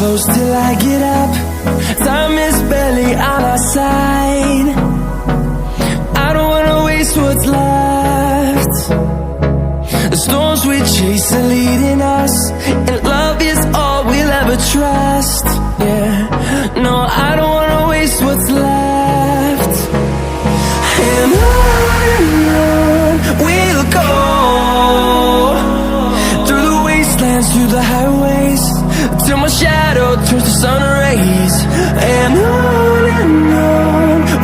close till I get up. Time is barely on our side. I don't wanna waste what's left. The storms we chase are leading us, and love is all we'll ever trust. Yeah, no, I don't wanna waste what's left. And on we'll go, through the wastelands, through the highways, till my shadow turns to sun rays. And on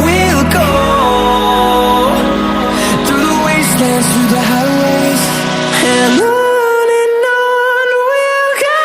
we'll go, through the wastelands, through the highways, and on we'll go.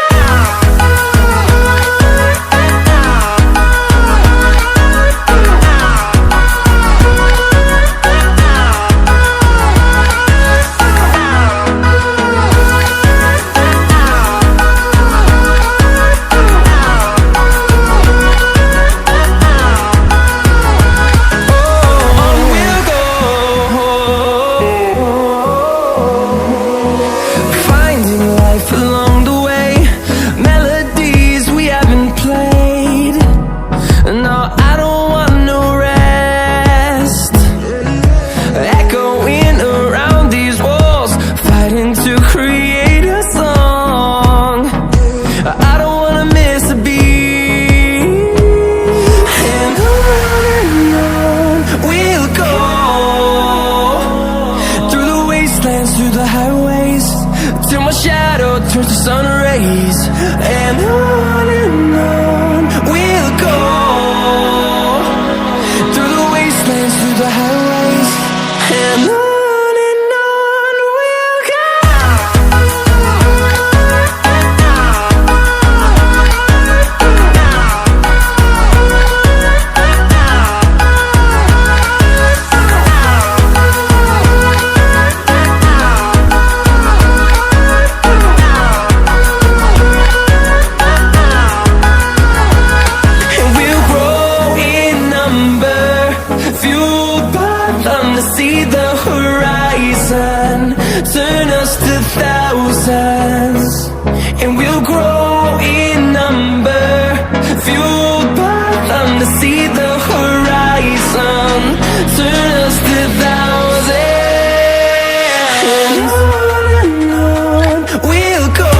Through the highways, till my shadow turns to sun rays. And on we'll go, through the wastelands, through the highways, and on we'll go. See the horizon turn us to thousands, and we'll grow in number, fueled by them. To see the horizon turn us to thousands, and on we'll go,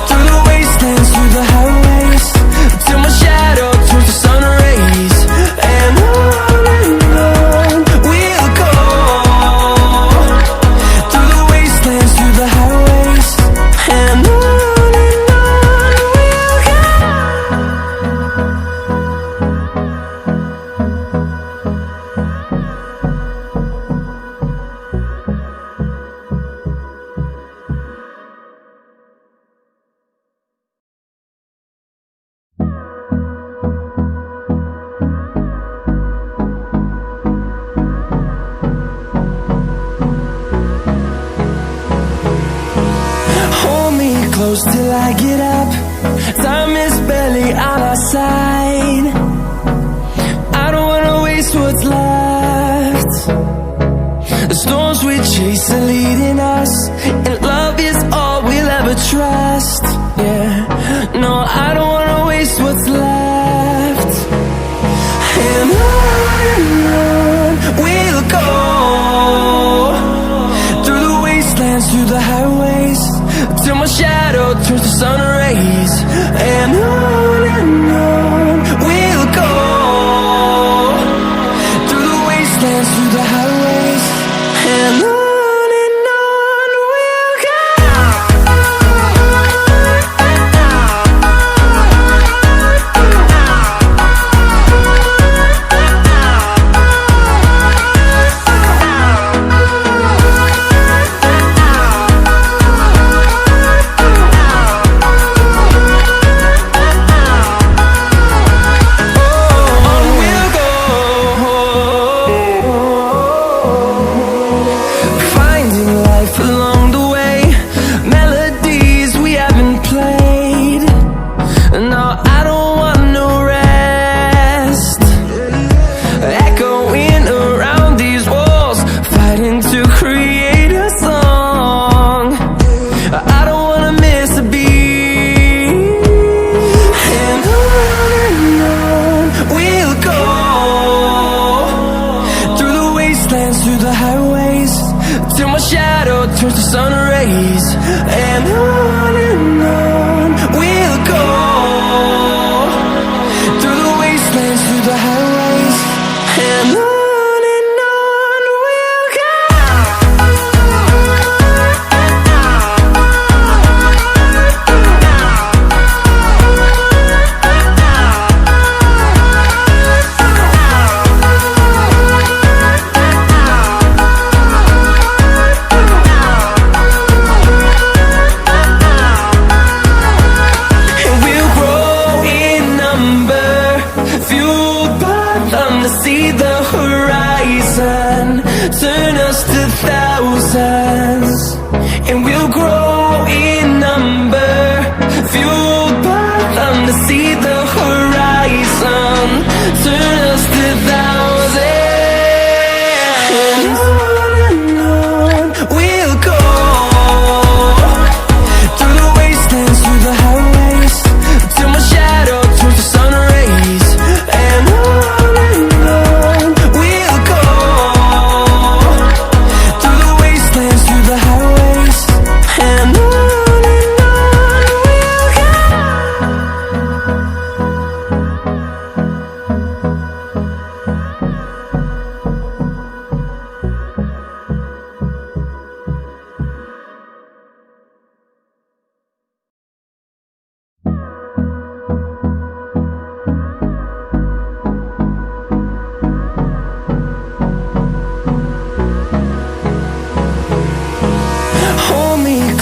through the wastelands, through the highways, till my shadow turns to sun rays. And close till I get up. Time is barely on our side. I don't wanna waste what's left. The storms we chase are leading us, and love is all we'll ever trust. Yeah, no, I don't wanna waste what's left. And on we'll go, through the wastelands, through the highways, till my shadow turns to sun rays. And on we'll go, through the wastelands, through the highways, and on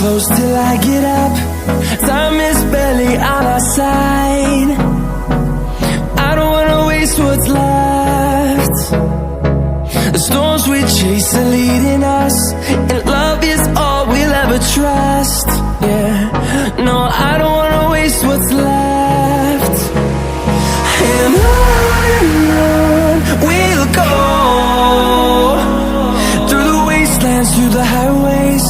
close till I get up. Time is barely on our side. I don't wanna waste what's left. The storms we chase are leading us, and love is all we'll ever trust. Yeah, no, I don't wanna waste what's left. And on we'll go, through the wastelands, through the highways,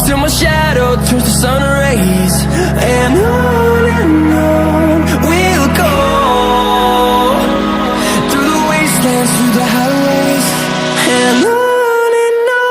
till my shadow turns to sun rays. And on we'll go, through the wastelands, through the highways, and on we'll go.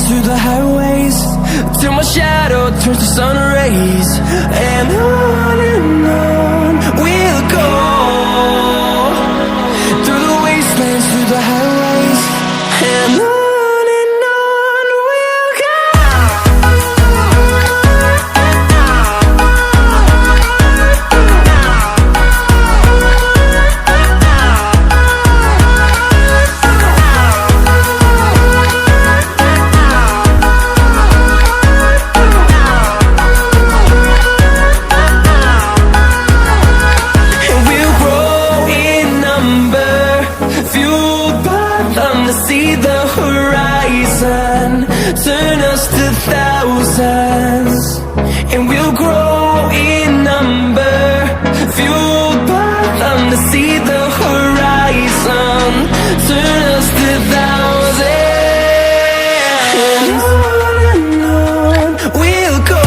Through the highways, till my shadow turns to sun rays. And on we'll go, through the wastelands, through the highways, and on we'll go. See the horizon, turn us to thousands, and we'll grow in number, fueled by them. To see the horizon, turn us to thousands, and on we'll go,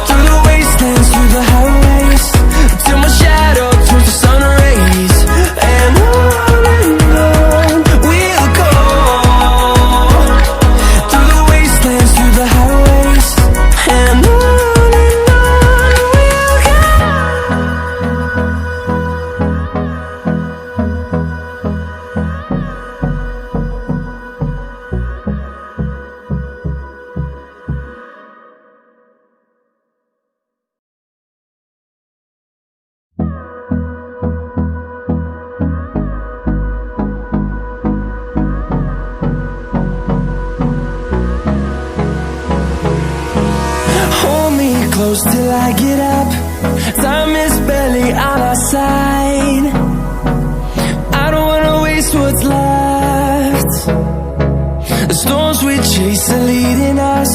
through the wastelands, through the highways, till my shadow turns to sun rays. And on close till I get up. Time is barely on our side. I don't wanna waste what's left. The storms we chase are leading us,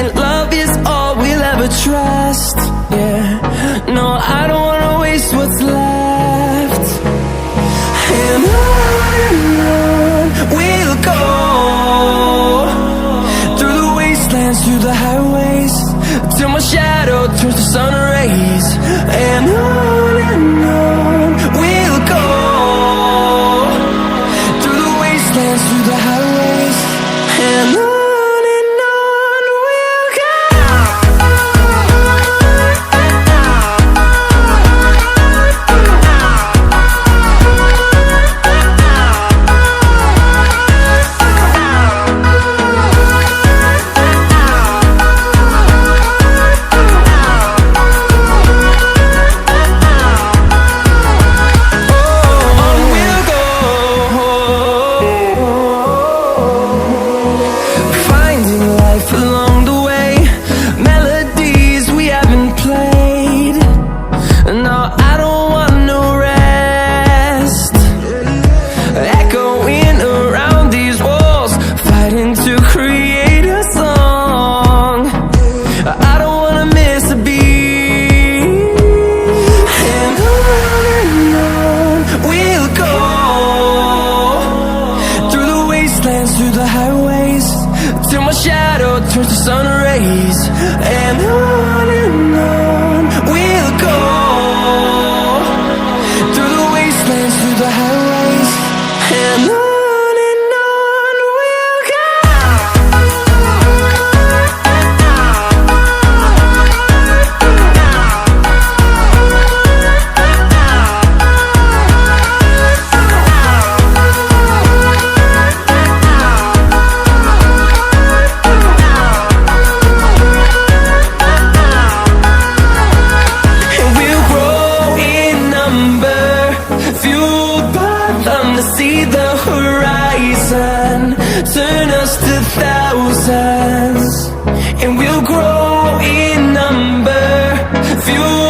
and love is all we'll ever trust. Yeah, no, I don't wanna waste what's left. And on we'll go, through the wastelands, through the highways, till my shadow turns to sun rays. And on we'll go, through the wastelands, through the highways, and on we'll go. shadow turns to sun rays, and on we'll go, through the wastelands, through the highways, and on we'll go. See the horizon, turn us to thousands, and we'll grow in number, fuel